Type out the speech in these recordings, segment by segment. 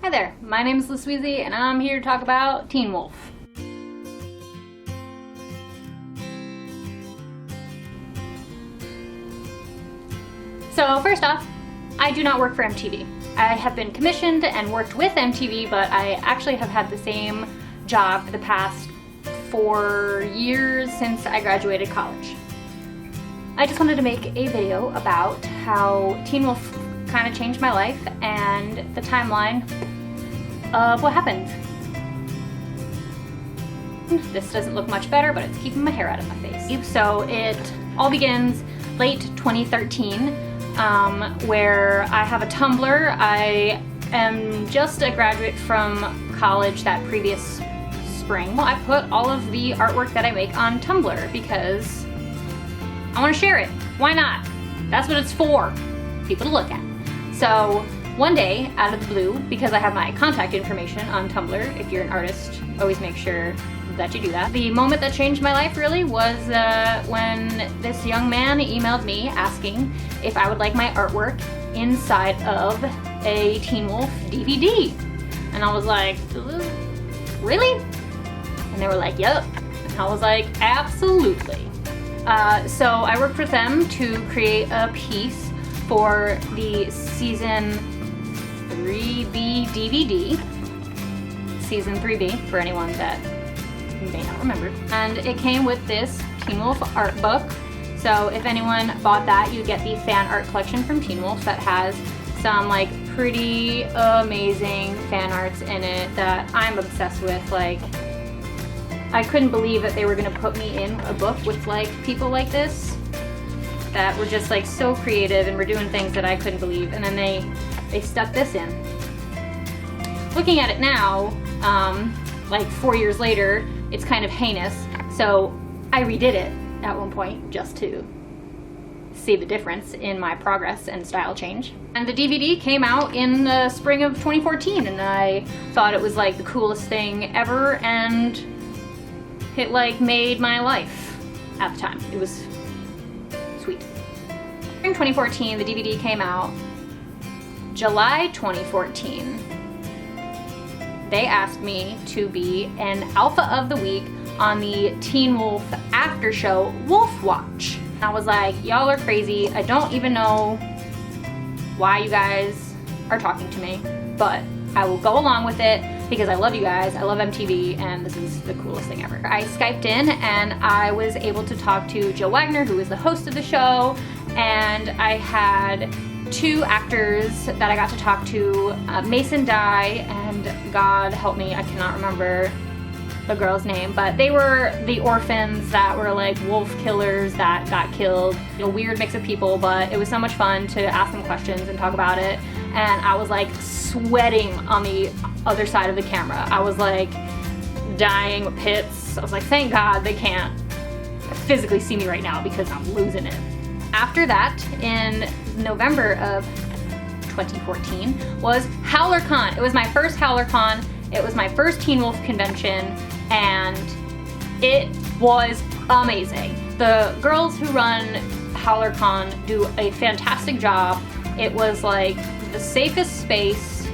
Hi there, my name is Swezey and I'm here to talk about Teen Wolf. So first off, I do not work for MTV. I have been commissioned and worked with MTV, but I actually have had the same job for the past 4 years since I graduated college. I just wanted to make a video about how Teen Wolf kind of changed my life and the timeline of what happened. This doesn't look much better, but it's keeping my hair out of my face. So it all begins late 2013, where I have a Tumblr. I am just a graduate from college that previous spring. Well, I put all of the artwork that I make on Tumblr because I want to share it. Why not? That's what it's for, people to look at. So one day, out of the blue, because I have my contact information on Tumblr, if you're an artist, always make sure that you do that. The moment that changed my life really was when this young man emailed me asking if I would like my artwork inside of a Teen Wolf DVD. And I was like, really? And they were like, yep. And I was like, absolutely. So I worked with them to create a piece for the season 3B DVD. Season 3B, for anyone that may not remember. And it came with this Teen Wolf art book. So if anyone bought that, you get the fan art collection from Teen Wolf that has some like pretty amazing fan arts in it that I'm obsessed with. Like, I couldn't believe that they were gonna put me in a book with like people like this that were just like so creative and were doing things that I couldn't believe. And then they stuck this in. Looking at it now, like 4 years later, it's kind of heinous. So I redid it at one point just to see the difference in my progress and style change. And the DVD came out in the spring of 2014, and I thought it was like the coolest thing ever, and it like made my life at the time. It was sweet. In 2014, the DVD came out. July 2014, they asked me to be an Alpha of the Week on the Teen Wolf after show Wolf Watch. I was like, y'all are crazy. I don't even know why you guys are talking to me, but I will go along with it because I love you guys, I love MTV, and this is the coolest thing ever. I Skyped in and I was able to talk to Joe Wagner, who is the host of the show, and I had 2 actors that I got to talk to, Mason Dye, and God help me, I cannot remember the girl's name, but they were the orphans that were like wolf killers that got killed. A weird mix of people, but it was so much fun to ask them questions and talk about it. And I was like sweating on the other side of the camera. I was like dying with pits. I was like, thank God they can't physically see me right now because I'm losing it. After that, in November of 2014, was Howler Con. It was my first Howler Con. It was my first Teen Wolf convention, and it was amazing. The girls who run Howler Con do a fantastic job. It was like the safest space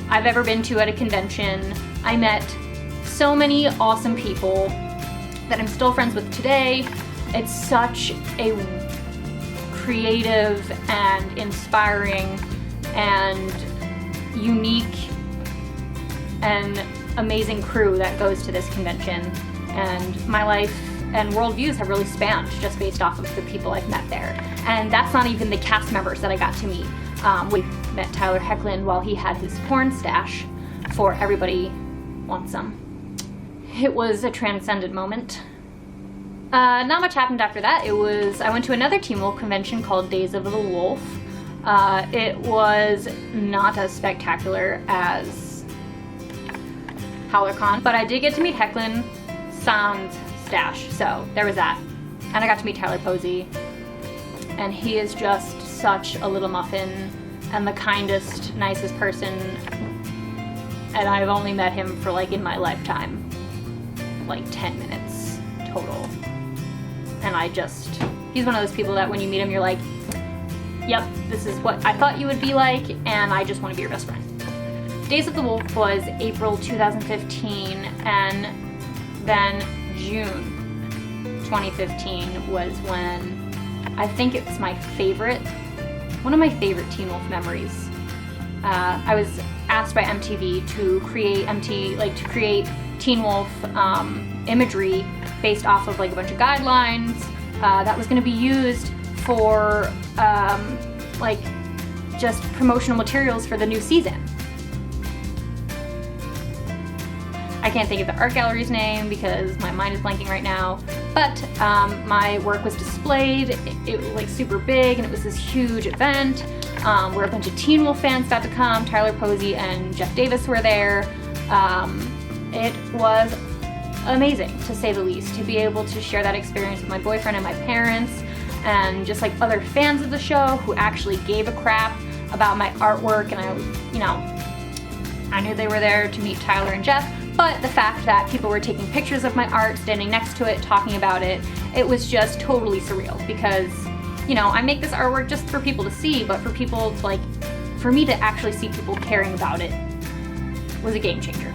I've ever been to at a convention. I met so many awesome people that I'm still friends with today. It's such a creative and inspiring and unique and amazing crew that goes to this convention. And my life and worldviews have really spanned just based off of the people I've met there. And that's not even the cast members that I got to meet. We met Tyler Hecklin while he had his porn stash for Everybody Wants Some. It was a transcendent moment. Not much happened after that. I went to another Teen Wolf convention called Days of the Wolf. It was not as spectacular as Howler Con, but I did get to meet Hecklin sans stash, so there was that. And I got to meet Tyler Posey, and he is just such a little muffin and the kindest, nicest person, and I've only met him for like in my lifetime, like 10 minutes total. And he's one of those people that when you meet him, you're like, yep, this is what I thought you would be like, and I just want to be your best friend. Days of the Wolf was April 2015, and then June 2015 was when I think it's my favorite, one of my favorite Teen Wolf memories. I was asked by MTV to create Teen Wolf imagery based off of like a bunch of guidelines that was going to be used for like just promotional materials for the new season. I can't think of the art gallery's name because my mind is blanking right now, but my work was displayed. It was like super big, and it was this huge event where a bunch of Teen Wolf fans got to come. Tyler Posey and Jeff Davis were there. It was amazing, to say the least, to be able to share that experience with my boyfriend and my parents, and just like other fans of the show who actually gave a crap about my artwork. And I knew they were there to meet Tyler and Jeff, but the fact that people were taking pictures of my art, standing next to it, talking about it, it was just totally surreal, because I make this artwork just for people to see, but for people to for me to actually see people caring about it was a game changer.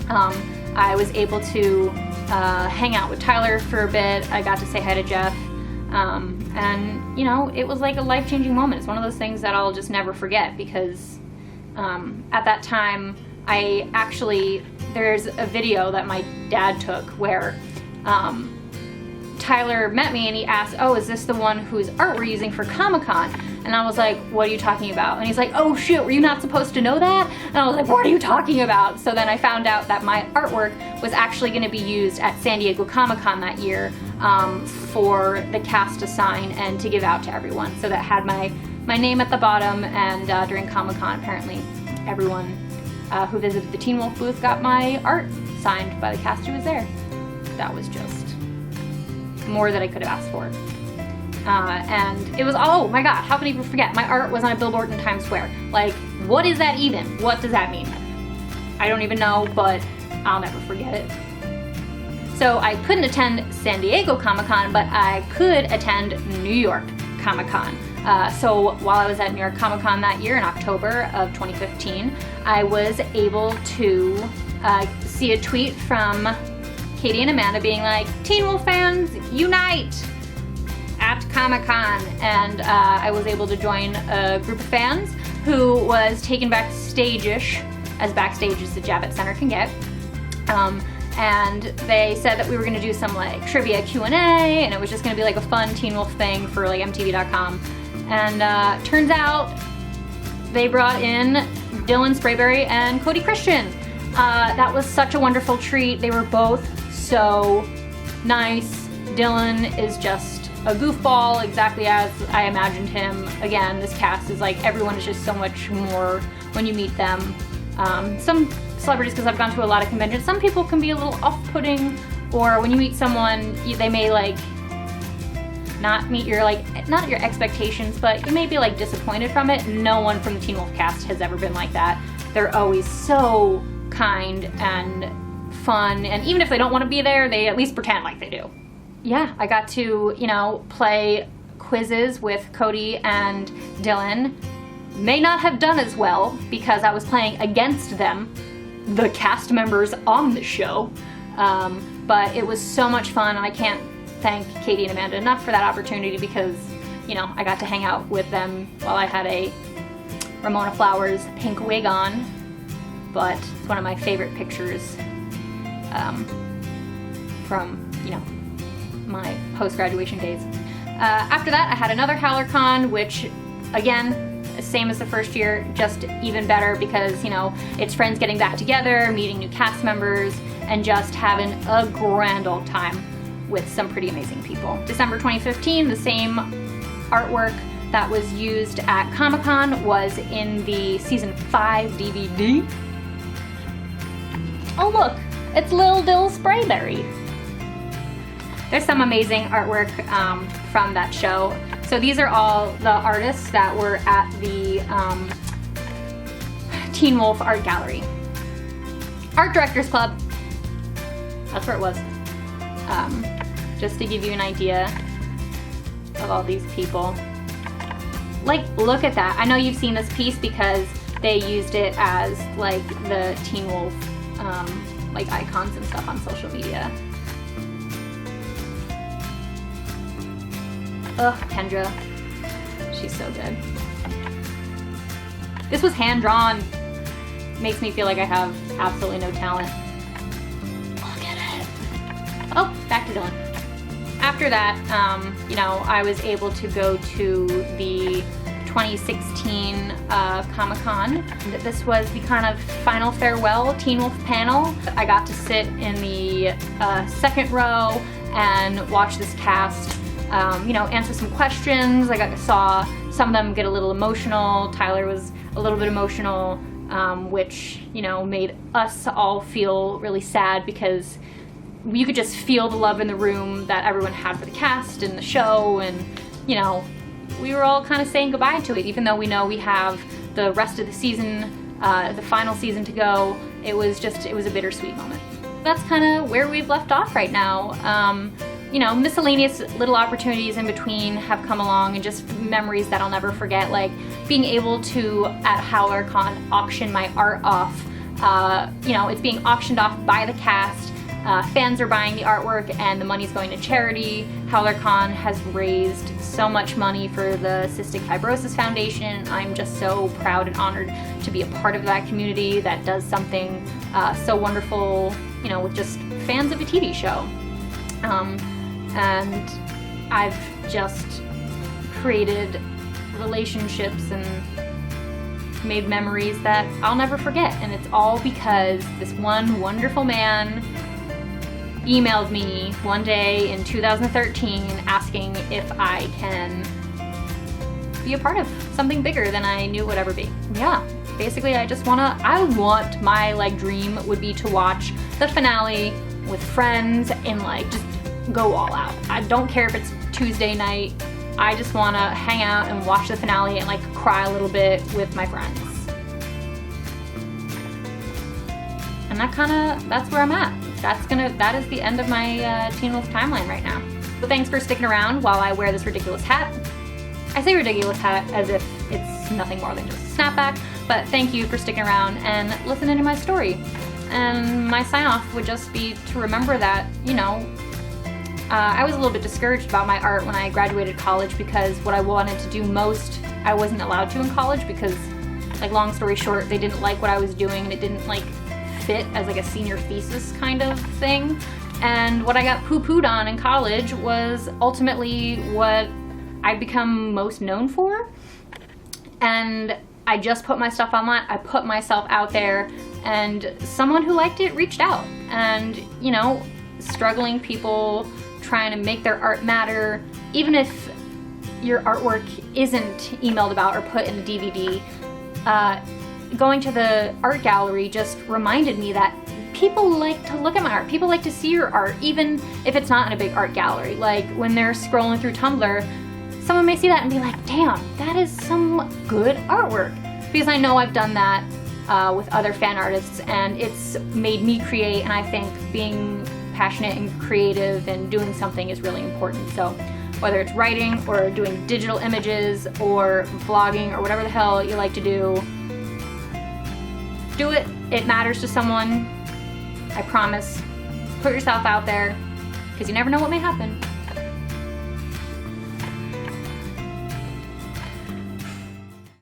I was able to hang out with Tyler for a bit. I got to say hi to Jeff. And it was like a life-changing moment. It's one of those things that I'll just never forget, because at that time, there's a video that my dad took where Tyler met me and he asked, "Oh, is this the one whose art we're using for Comic-Con?" And I was like, "What are you talking about?" And he's like, "Oh shit, were you not supposed to know that?" And I was like, "What are you talking about?" So then I found out that my artwork was actually going to be used at San Diego Comic-Con that year for the cast to sign and to give out to everyone. So that had my name at the bottom, and during Comic-Con, apparently everyone who visited the Teen Wolf booth got my art signed by the cast who was there. That was just more than I could have asked for. And it was, oh my god, how can you forget? My art was on a billboard in Times Square. Like, what is that even? What does that mean? I don't even know, but I'll never forget it. So I couldn't attend San Diego Comic-Con, but I could attend New York Comic-Con. So while I was at New York Comic-Con that year in October of 2015, I was able to see a tweet from Katie and Amanda being like, "Teen Wolf fans, unite at Comic-Con." And I was able to join a group of fans who was taken backstage-ish, as backstage as the Javits Center can get. And they said that we were going to do some trivia Q&A, and it was just going to be like a fun Teen Wolf thing for MTV.com. And turns out they brought in Dylan Sprayberry and Cody Christian. That was such a wonderful treat. They were both so nice. Dylan is just a goofball, exactly as I imagined him. Again, this cast is everyone is just so much more when you meet them. Some celebrities, because I've gone to a lot of conventions, some people can be a little off-putting, or when you meet someone, they may not meet your not your expectations, but you may be disappointed from it. No one from the Teen Wolf cast has ever been like that. They're always so kind and fun, and even if they don't want to be there, they at least pretend like they do. Yeah, I got to, play quizzes with Cody and Dylan. May not have done as well because I was playing against them, the cast members on the show, but it was so much fun, and I can't thank Katie and Amanda enough for that opportunity, because I got to hang out with them while I had a Ramona Flowers pink wig on. But it's one of my favorite pictures from my post-graduation days. After that, I had another Howler Con, which again, same as the first year, just even better, because it's friends getting back together, meeting new cast members, and just having a grand old time with some pretty amazing people. December 2015, the same artwork that was used at Comic-Con was in the Season 5 DVD. Oh look, it's Lil Dill Sprayberry. There's some amazing artwork from that show. So these are all the artists that were at the Teen Wolf Art Gallery. Art Directors Club. That's where it was. Just to give you an idea of all these people. Look at that. I know you've seen this piece because they used it as like the Teen Wolf like icons and stuff on social media. Ugh, Kendra. She's so good. This was hand-drawn. Makes me feel like I have absolutely no talent. Look at it. Oh, back to Dylan. After that, you know, I was able to go to the 2016 Comic-Con. This was the kind of final farewell Teen Wolf panel. I got to sit in the second row and watch this cast, you know, answer some questions. Saw some of them get a little emotional. Tyler was a little bit emotional, which, you know, made us all feel really sad because you could just feel the love in the room that everyone had for the cast and the show, and, you know, we were all kind of saying goodbye to it, even though we know we have the rest of the season, the final season to go. It was a bittersweet moment. That's kind of where we've left off right now. You know, miscellaneous little opportunities in between have come along, and just memories that I'll never forget, like being able to, at Howler Con, auction my art off. You know, it's being auctioned off by the cast. Fans are buying the artwork and the money's going to charity. Howler Con has raised so much money for the Cystic Fibrosis Foundation. I'm just so proud and honored to be a part of that community that does something so wonderful, you know, with just fans of a TV show. And I've just created relationships and made memories that I'll never forget. And it's all because this one wonderful man emailed me one day in 2013 asking if I can be a part of something bigger than I knew it would ever be. Yeah, basically I want my like dream would be to watch the finale with friends and like just go all out. I don't care if it's Tuesday night. I just want to hang out and watch the finale and like cry a little bit with my friends. And that's where I'm at. That is the end of my Teen Wolf timeline right now. So thanks for sticking around while I wear this ridiculous hat. I say ridiculous hat as if it's nothing more than just a snapback, but thank you for sticking around and listening to my story. And my sign off would just be to remember that, you know, I was a little bit discouraged about my art when I graduated college because what I wanted to do most, I wasn't allowed to in college because, like, long story short, they didn't like what I was doing and it didn't like fit as like a senior thesis kind of thing. And what I got poo-pooed on in college was ultimately what I'd become most known for. And I just put my stuff online, I put myself out there, and someone who liked it reached out. And, you know, struggling people trying to make their art matter, even if your artwork isn't emailed about or put in a DVD, going to the art gallery just reminded me that people like to look at my art. People like to see your art, even if it's not in a big art gallery. Like when they're scrolling through Tumblr, someone may see that and be like, damn, that is some good artwork. Because I know I've done that with other fan artists, and it's made me create, and I think being passionate and creative and doing something is really important. So whether it's writing or doing digital images or vlogging or whatever the hell you like to do it. It matters to someone. I promise. Put yourself out there, because you never know what may happen.